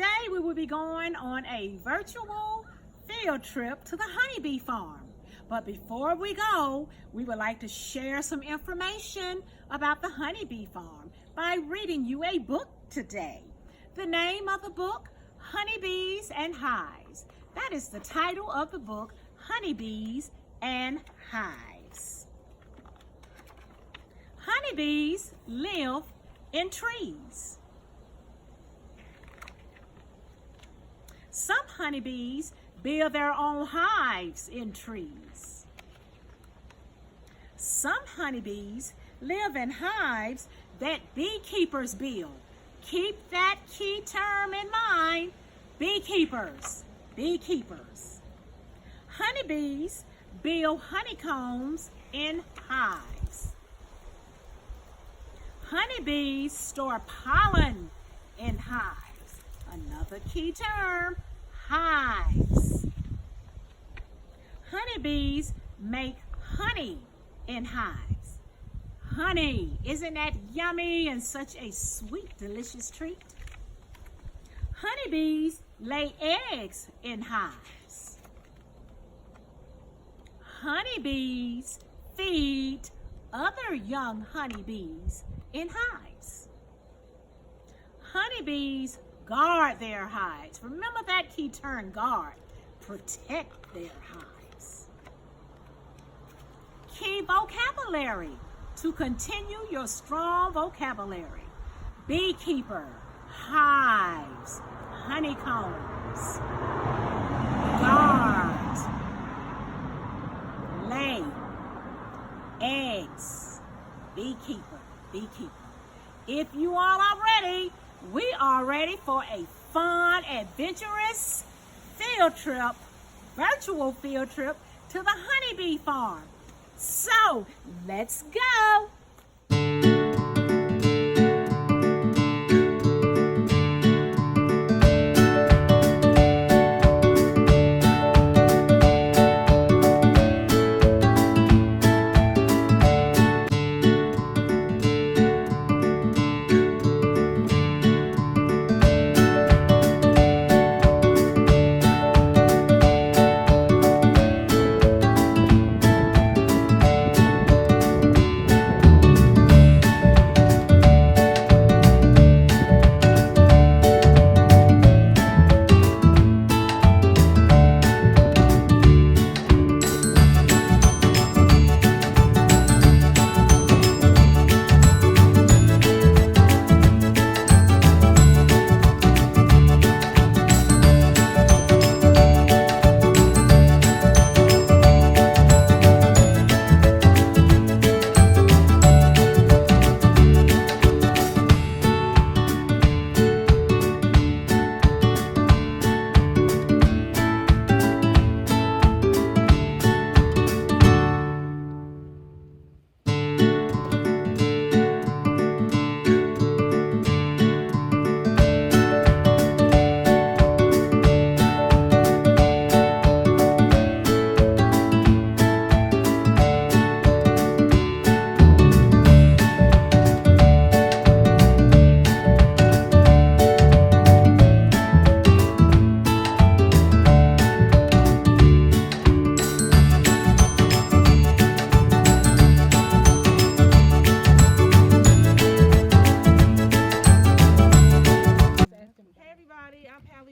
Today we will be going on a virtual field trip to the Honeybee farm. But before we go, we would like to share some information about the Honeybee farm by reading you a book today. The name of the book, Honeybees and Hives. That is the title of the book, Honeybees and Hives. Honeybees live in trees. Some honeybees build their own hives in trees. Some honeybees live in hives that beekeepers build. Keep that key term in mind, beekeepers, beekeepers. Honeybees build honeycombs in hives. Honeybees store pollen in hives. Another key term, hives. Honeybees make honey in hives. Honey, isn't that yummy and such a sweet, delicious treat? Honeybees lay eggs in hives. Honeybees feed other young honeybees in hives. Honeybees guard their hives. Remember that key term, guard. Protect their hives. Key vocabulary to continue your strong vocabulary. Beekeeper, hives, honeycombs, guard, lay, eggs, beekeeper, beekeeper. If you all are ready, we are ready for a fun, adventurous field trip, virtual field trip to the Honeybee farm. So, let's go.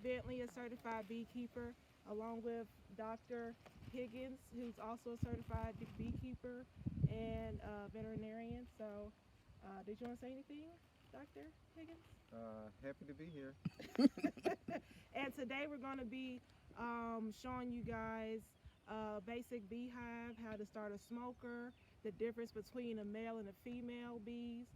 Bentley, a certified beekeeper, along with Dr. Higgins, who's also a certified beekeeper and veterinarian. So, did you want to say anything, Dr. Higgins? Happy to be here. And today we're going to be showing you guys basic beehive, how to start a smoker, the difference between a male and a female bees.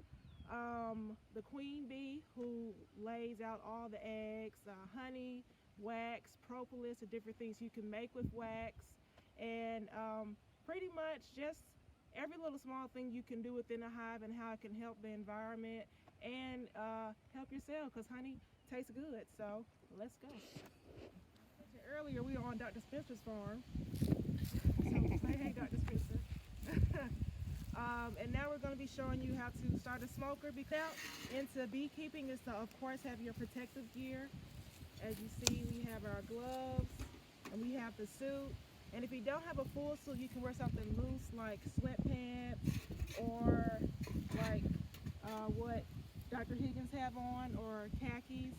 The queen bee, who lays out all the eggs, honey, wax, propolis, the different things you can make with wax, and pretty much just every little small thing you can do within a hive and how it can help the environment and help yourself, because honey tastes good. So let's go. Earlier we were on Dr. Spencer's farm. So say hey, Dr. Spencer. And now we're going to be showing you how to start a smoker. Because into beekeeping is to, of course, have your protective gear. As you see, we have our gloves and we have the suit. And if you don't have a full suit, you can wear something loose like sweatpants or like what Dr. Higgins have on, or khakis.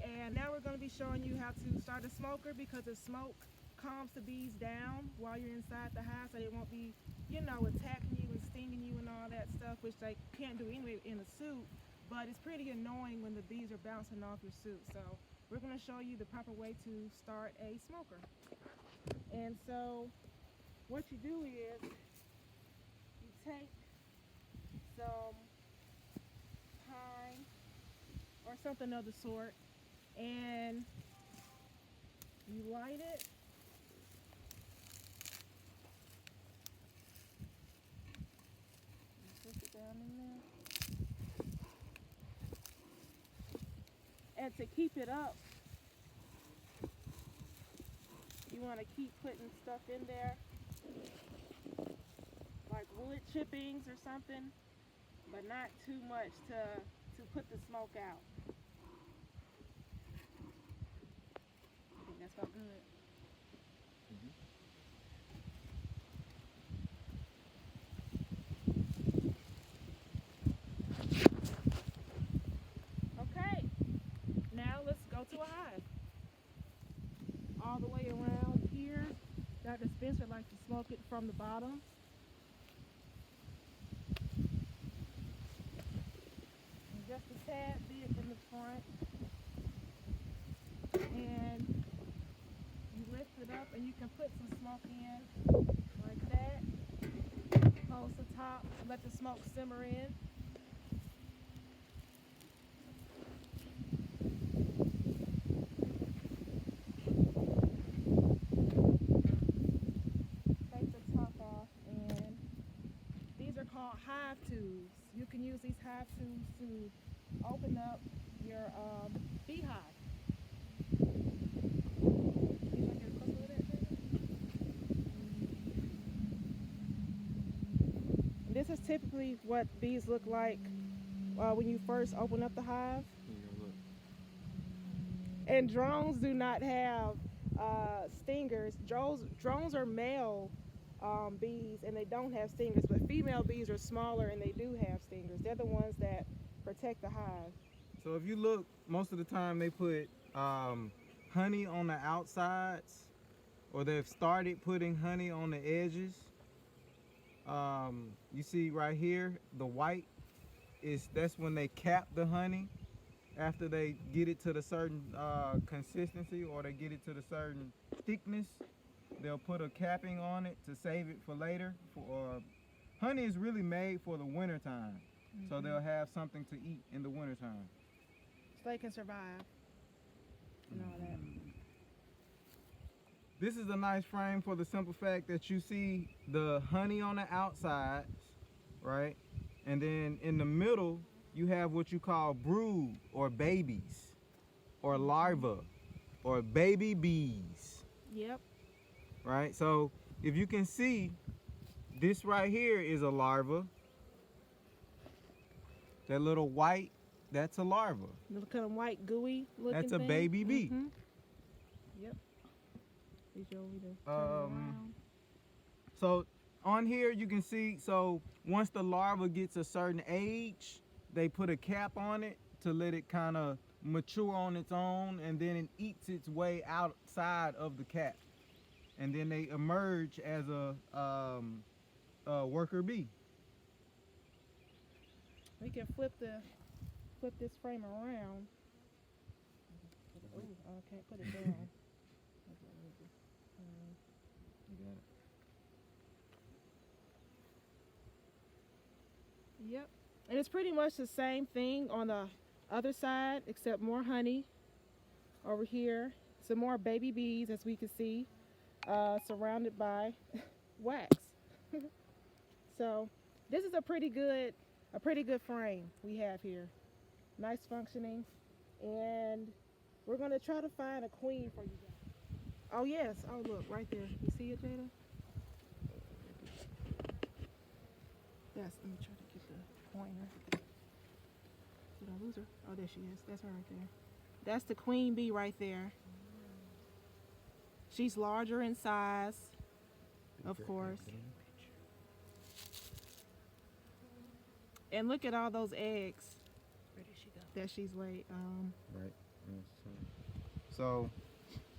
And now we're going to be showing you how to start a smoker, because the smoke calms the bees down while you're inside the hive, so they won't be, you know, attacking you and stinging you and all that stuff, which they can't do anyway in a suit. But it's pretty annoying when the bees are bouncing off your suit. So we're going to show you the proper way to start a smoker. And so what you do is you take some pine or something of the sort and you light it. You push it down in there. And to keep it up, you want to keep putting stuff in there, like wood chippings or something, but not too much to put the smoke out. I think that's about good. Okay, now let's go to a hive. All the way around here, Dr. Spencer likes to smoke it from the bottom. And just a tad bit in the front. And you lift it up and you can put some smoke in like that. Close the top, let the smoke simmer in. Hive tubes. You can use these hive tubes to open up your beehive. This is typically what bees look like when you first open up the hive. And drones do not have stingers. Drones are male bees, and they don't have stingers, but female bees are smaller and they do have stingers. They're the ones that protect the hive. So if you look, most of the time they put honey on the outsides, or they've started putting honey on the edges. You see right here, the white that's when they cap the honey after they get it to the certain consistency, or they get it to the certain thickness. They'll put a capping on it to save it for later. Honey is really made for the winter time, so they'll have something to eat in the winter time, so they can survive and all that. This is a nice frame for the simple fact that you see the honey on the outsides, right? And then in the middle, you have what you call brood, or babies, or larvae, or baby bees. Yep. Right? So if you can see, this right here is a larva. That little white, that's a larva. Little kind of white gooey looking That's a thing. baby bee. Yep. Around. So on here you can see, so once the larva gets a certain age, they put a cap on it to let it kind of mature on its own, and then it eats its way outside of the cap. And then they emerge as a worker bee. We can flip this frame around. Ooh, I can't put it down. You got it. Yep. And it's pretty much the same thing on the other side, except more honey over here. Some more baby bees, as we can see. Surrounded by wax. So this is a pretty good frame we have here. Nice functioning, and we're going to try to find a queen for you guys. Oh yes, oh look right there, you see it, Jada? Yes, let me try to get the pointer. Did I lose her? Oh, there she is. That's her right there. That's the queen bee right there. She's larger in size, of course. And look at all those eggs Where did she go? that she's laid. Right. So,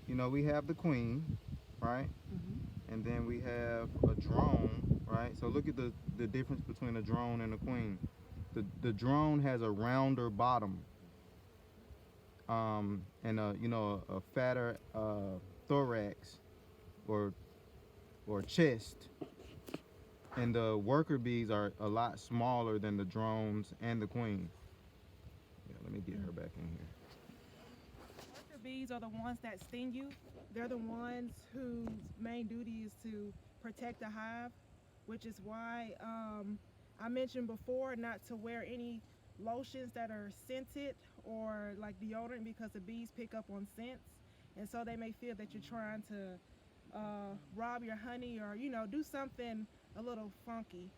you know, we have the queen, right? And then we have a drone, right? So look at the difference between a drone and a queen. The drone has a rounder bottom, and a fatter thorax or chest. And the worker bees are a lot smaller than the drones and the queen. Yeah, let me get her back in here. Worker bees are the ones that sting you. They're the ones whose main duty is to protect the hive, which is why I mentioned before not to wear any lotions that are scented or like deodorant, because the bees pick up on scents, and so they may feel that you're trying to rob your honey or do something a little funky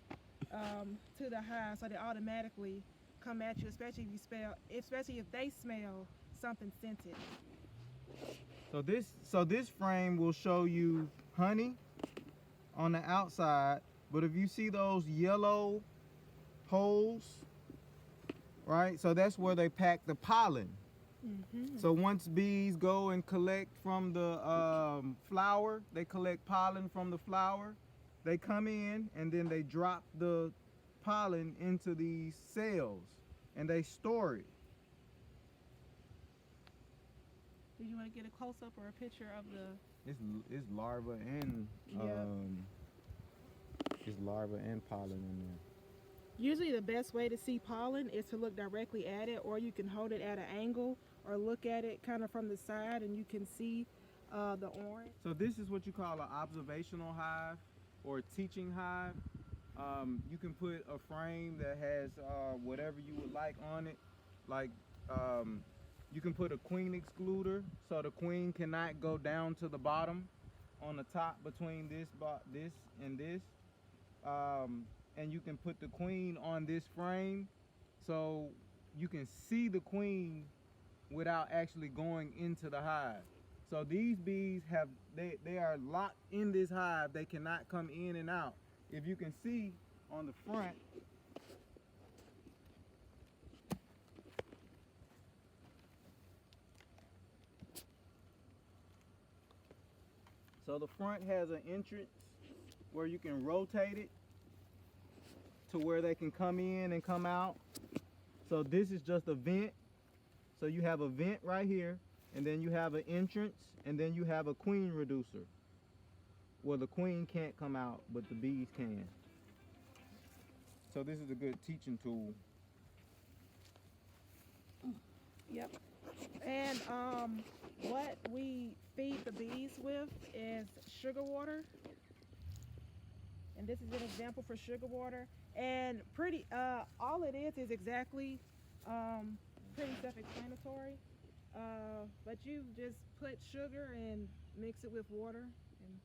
to the hive, so they automatically come at you, especially if they smell something scented. So this frame will show you honey on the outside, but if you see those yellow holes, right? So that's where they pack the pollen. So once bees go and collect from the flower, they collect pollen from the flower. They come in and then they drop the pollen into these cells and they store it. Do you want to get a close up or a picture of the? It's larva and it's larva and pollen in there. Usually the best way to see pollen is to look directly at it, or you can hold it at an angle or look at it kind of from the side and you can see the orange. So this is what you call an observational hive or a teaching hive. You can put a frame that has whatever you would like on it. Like you can put a queen excluder, so the queen cannot go down to the bottom on the top between this and this. And you can put the queen on this frame so you can see the queen without actually going into the hive. So these bees they are locked in this hive. They cannot come in and out. If you can see on the front, so the front has an entrance where you can rotate it to where they can come in and come out. So this is just a vent. So you have a vent right here, and then you have an entrance, and then you have a queen reducer where the queen can't come out, but the bees can. So this is a good teaching tool. Yep. And what we feed the bees with is sugar water. And this is an example for sugar water. And all it is exactly pretty self-explanatory. But you just put sugar and mix it with water and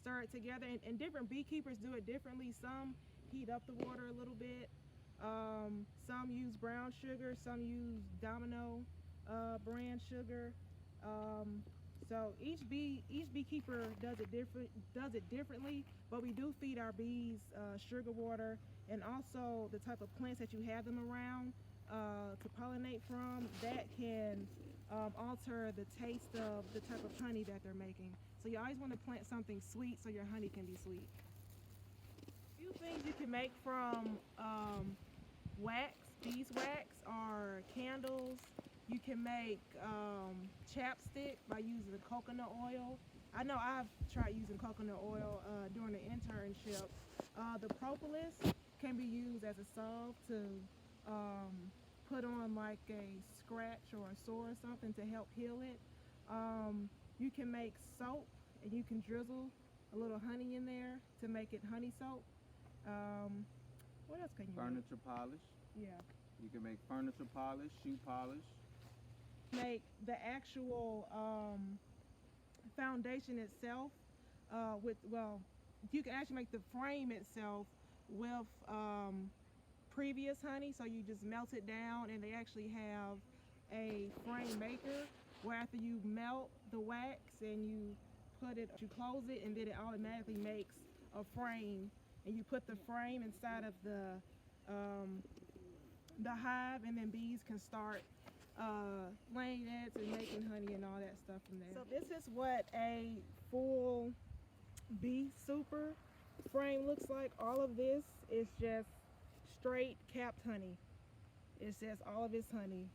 stir it together. And different beekeepers do it differently. Some heat up the water a little bit. Some use brown sugar. Some use Domino brand sugar. So each beekeeper does it differently, but we do feed our bees sugar water, and also the type of plants that you have them around to pollinate from, that can alter the taste of the type of honey that they're making. So you always want to plant something sweet so your honey can be sweet. A few things you can make from wax, beeswax, are candles. You can make chapstick by using coconut oil. I know I've tried using coconut oil during the internship. The propolis can be used as a salve to put on like a scratch or a sore or something to help heal it. You can make soap, and you can drizzle a little honey in there to make it honey soap. What else can you Furniture polish. Yeah. You can make furniture polish, shoe polish. Make the actual foundation itself you can actually make the frame itself with previous honey, so you just melt it down, and they actually have a frame maker where after you melt the wax and you close it, and then it automatically makes a frame, and you put the frame inside of the hive, and then bees can start laying eggs and making honey and all that stuff from there. So this is what a full bee super frame looks like. All of this is just straight capped honey. It's just all of its honey.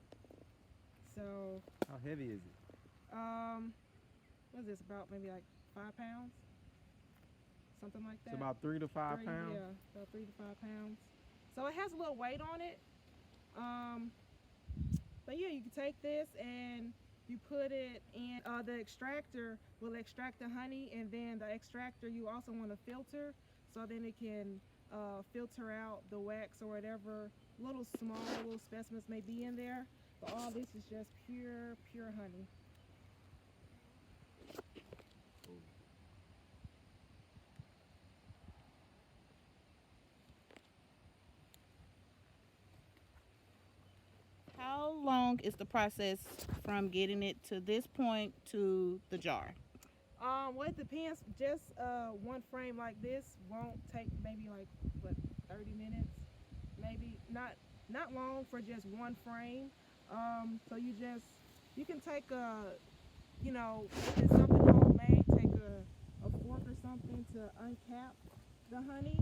So How heavy is it? what is this, about maybe like 5 pounds? Something like that. It's about 3 to 5 pounds. Yeah, about 3 to 5 pounds. So it has a little weight on it. But yeah, you can take this and you put it in the extractor will extract the honey, and then the extractor you also want to filter, so then it can filter out the wax or whatever little specimens may be in there. But all this is just pure honey. How long is the process from getting it to this point to the jar? Well, it depends. Just one frame like this won't take maybe like 30 minutes, maybe not long for just one frame. So you can take if it's something homemade, take a fork or something to uncap the honey,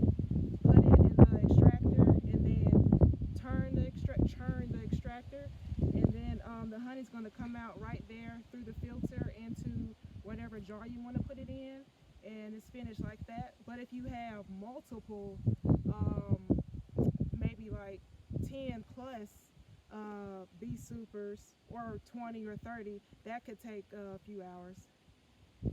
put it in the extractor, and then churn the extractor, and then the honey's going to come out right there through the filter into whatever jar you want to put it in, and it's finished like that. But if you have multiple, maybe like 10 plus bee supers, or 20 or 30, that could take a few hours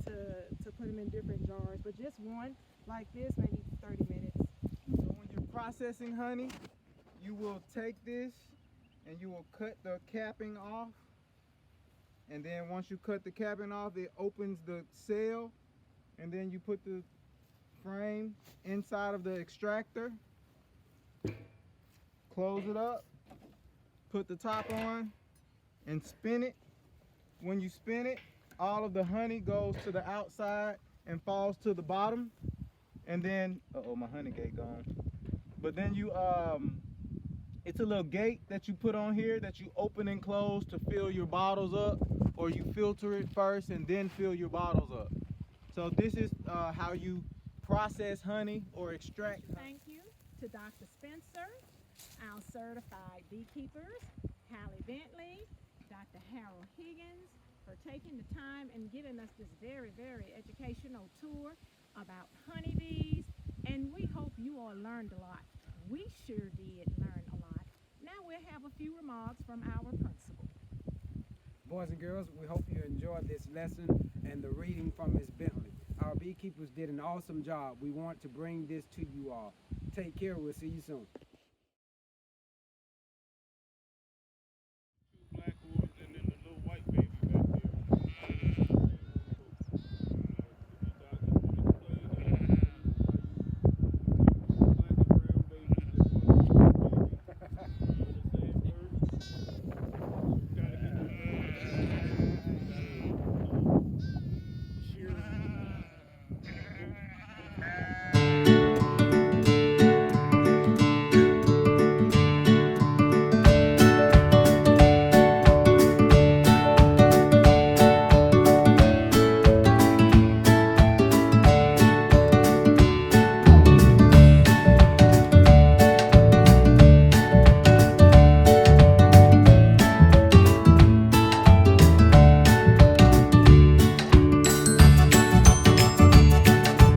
to put them in different jars. But just one like this, maybe 30 minutes. So when you're processing honey, you will take this and you will cut the capping off. And then once you cut the capping off, it opens the cell, and then you put the frame inside of the extractor, close it up, put the top on, and spin it. When you spin it, all of the honey goes to the outside and falls to the bottom. And then, uh-oh, my honey gate gone. But then you, it's a little gate that you put on here that you open and close to fill your bottles up, or you filter it first and then fill your bottles up. So this is how you process honey or extract honey. Thank you to Dr. Spencer, our certified beekeepers, Hallie Bentley, Dr. Harold Higgins, for taking the time and giving us this very, very educational tour about honeybees. And we hope you all learned a lot. We sure did learn a lot. Now we'll have a few remarks from our principal. Boys and girls, we hope you enjoyed this lesson and the reading from Ms. Bentley. Our beekeepers did an awesome job. We want to bring this to you all. Take care. We'll see you soon.